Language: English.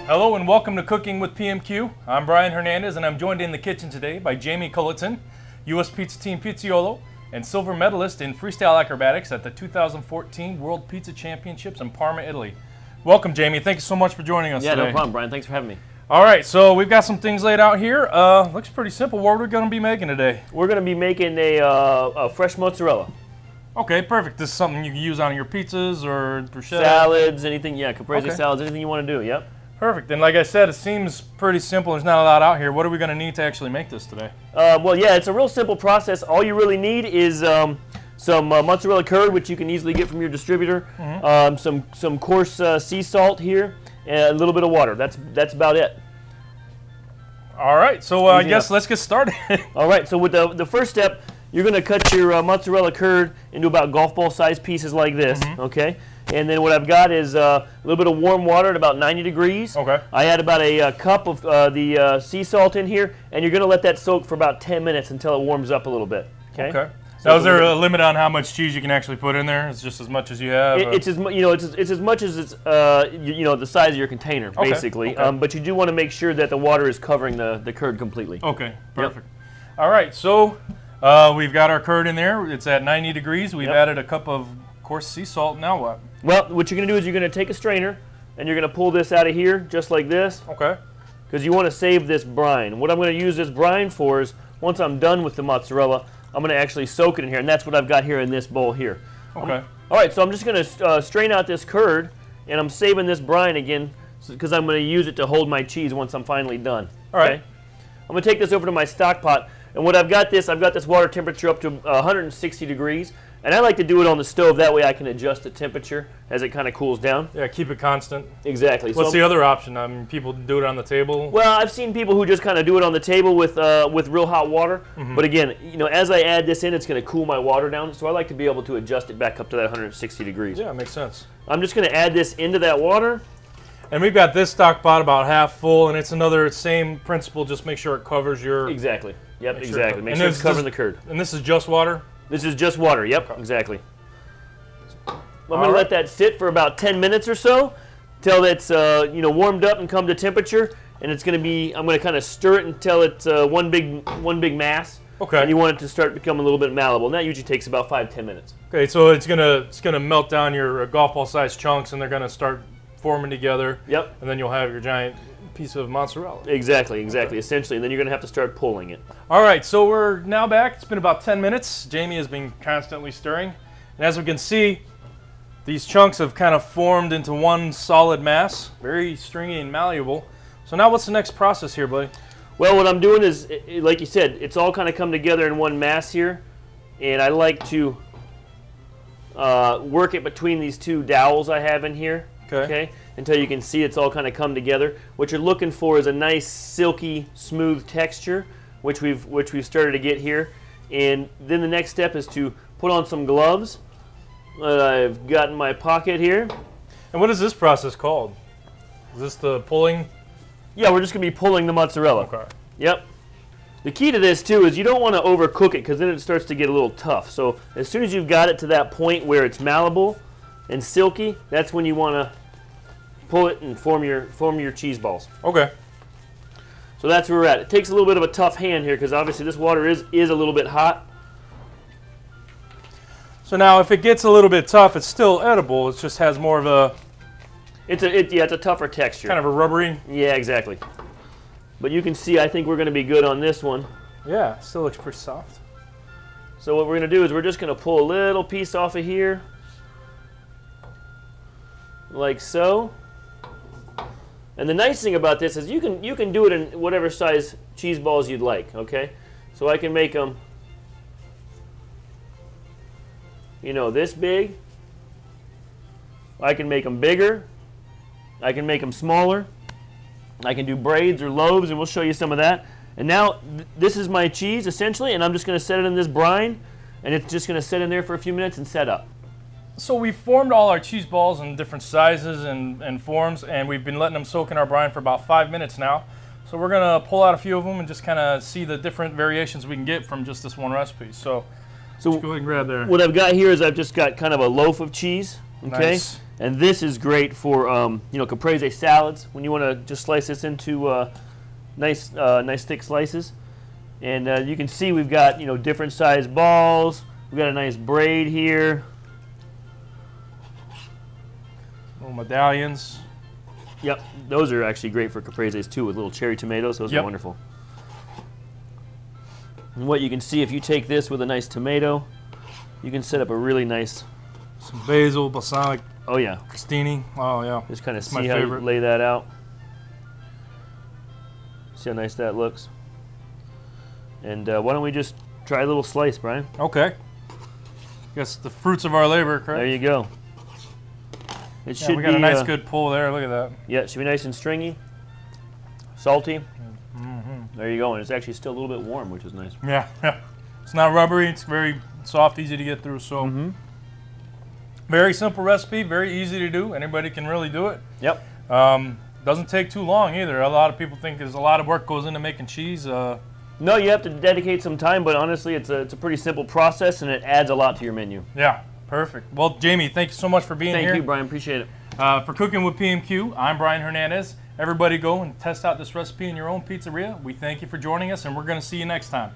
Hello and welcome to Cooking with PMQ. I'm Brian Hernandez and I'm joined in the kitchen today by Jamie Culliton, U.S. Pizza Team Pizzaiolo and silver medalist in freestyle acrobatics at the 2014 World Pizza Championships in Parma, Italy. Welcome, Jamie. Thank you so much for joining us today. Yeah, no problem, Brian. Thanks for having me. All right, so we've got some things laid out here. Looks pretty simple. What are we going to be making today? We're going to be making a fresh mozzarella. Okay, perfect. This is something you can use on your pizzas or bruschetta? Salads, anything, yeah, caprese salads, anything you want to do, yep. Perfect. And like I said, it seems pretty simple. There's not a lot out here. What are we going to need to actually make this today? Well, yeah, it's a real simple process. All you really need is some mozzarella curd, which you can easily get from your distributor, some coarse sea salt here, and a little bit of water. That's about it. All right, so I guess let's get started. All right, so with the first step, you're going to cut your mozzarella curd into about golf ball size pieces like this, okay? And then what I've got is a little bit of warm water at about 90 degrees. Okay. I add about a cup of the sea salt in here, and you're going to let that soak for about 10 minutes until it warms up a little bit. Okay. Okay. So is there a limit on how much cheese you can actually put in there? It's just as much as you have. It's as it's as much as it's the size of your container, basically. Okay. But you do want to make sure that the water is covering the curd completely. Okay. Perfect. Yep. All right. So we've got our curd in there. It's at 90 degrees. We've added a cup of coarse sea salt. Now what? Well, what you're going to do is you're going to take a strainer and you're going to pull this out of here just like this. Okay. Because you want to save this brine. What I'm going to use this brine for is once I'm done with the mozzarella, I'm going to actually soak it in here, and that's what I've got here in this bowl here. Okay. All right, so I'm just going to strain out this curd, and I'm saving this brine again because I'm going to use it to hold my cheese once I'm finally done. All right. Okay? I'm going to take this over to my stock pot, and what I've got this water temperature up to 160 degrees. And I like to do it on the stove. That way I can adjust the temperature as it kind of cools down. Yeah, keep it constant. Exactly. What's the other option? I mean, people do it on the table. Well, I've seen people who just kind of do it on the table with real hot water. But again, as I add this in, it's going to cool my water down. So I like to be able to adjust it back up to that 160 degrees. Yeah, makes sense. I'm just going to add this into that water. And we've got this stock pot about half full, and it's another same principle. Just make sure it covers your... Exactly. Yep, exactly. Make sure it's covering the curd. And this is just water? This is just water. Yep, exactly. I'm going to let that sit for about 10 minutes or so till it's warmed up and come to temperature, and it's going to be. I'm going to kind of stir it until it's one big mass. Okay. And you want it to start becoming a little bit malleable, and that usually takes about 5–10 minutes. Okay, so it's gonna melt down your golf ball sized chunks, and they're gonna start forming together. Yep. And then you'll have your giant piece of mozzarella. Exactly, essentially, and then you're going to have to start pulling it. All right, so we're now back. It's been about 10 minutes. Jamie has been constantly stirring, and as we can see, these chunks have kind of formed into one solid mass, very stringy and malleable. So now what's the next process here, buddy? Well, what I'm doing is, like you said, it's all kind of come together in one mass here, and I like to work it between these two dowels I have in here. Okay. Until you can see it's all kind of come together. What you're looking for is a nice silky smooth texture, which we've started to get here. And then the next step is to put on some gloves that I've got in my pocket here. And what is this process called? Is this the pulling? Yeah, we're just going to be pulling the mozzarella. Okay. Yep. The key to this too is you don't want to overcook it because then it starts to get a little tough. So as soon as you've got it to that point where it's malleable and silky, that's when you want to pull it and form your cheese balls. Okay. So that's where we're at. It takes a little bit of a tough hand here because obviously this water is a little bit hot. So now if it gets a little bit tough, it's still edible. It just has more of a... It's a tougher texture. Kind of a rubbery? Yeah, exactly. But you can see I think we're going to be good on this one. Yeah, it still looks pretty soft. So what we're going to do is we're just going to pull a little piece off of here. Like so. And the nice thing about this is you can do it in whatever size cheese balls you'd like, okay? So I can make them, this big. I can make them bigger. I can make them smaller. I can do braids or loaves, and we'll show you some of that. And now this is my cheese, essentially, and I'm just going to set it in this brine, and it's just going to sit in there for a few minutes and set up. So we've formed all our cheese balls in different sizes and forms, and we've been letting them soak in our brine for about 5 minutes now. So we're going to pull out a few of them and just kind of see the different variations we can get from just this one recipe. So go ahead and grab there. What I've got here is I've just got kind of a loaf of cheese, Okay, nice. And this is great for you know, caprese salads when you want to just slice this into nice thick slices. And you can see we've got, you know, different size balls. We've got a nice braid here. Little medallions. Yep, those are actually great for capreses too, with little cherry tomatoes. Those are wonderful. And what you can see, if you take this with a nice tomato, you can set up a really nice... Some basil, balsamic. Oh yeah. Crostini. Oh yeah. Just kind of see how you lay that out. See how nice that looks. And why don't we just try a little slice, Brian? Okay. Guess the fruits of our labor, correct? There you go. It should we got be, a nice good pull there. Look at that. Yeah, it should be nice and stringy, salty. There you go, and it's actually still a little bit warm, which is nice. Yeah, yeah. It's not rubbery. It's very soft, easy to get through. So, very simple recipe, very easy to do. Anybody can really do it. Yep. Doesn't take too long either. A lot of people think there's a lot of work goes into making cheese. No, you have to dedicate some time, but honestly, it's a pretty simple process, and it adds a lot to your menu. Yeah, perfect. Well, Jamie, thank you so much for being here. Thank you, Brian. Appreciate it. For Cooking with PMQ, I'm Brian Hernandez. Everybody go and test out this recipe in your own pizzeria. We thank you for joining us, and we're going to see you next time.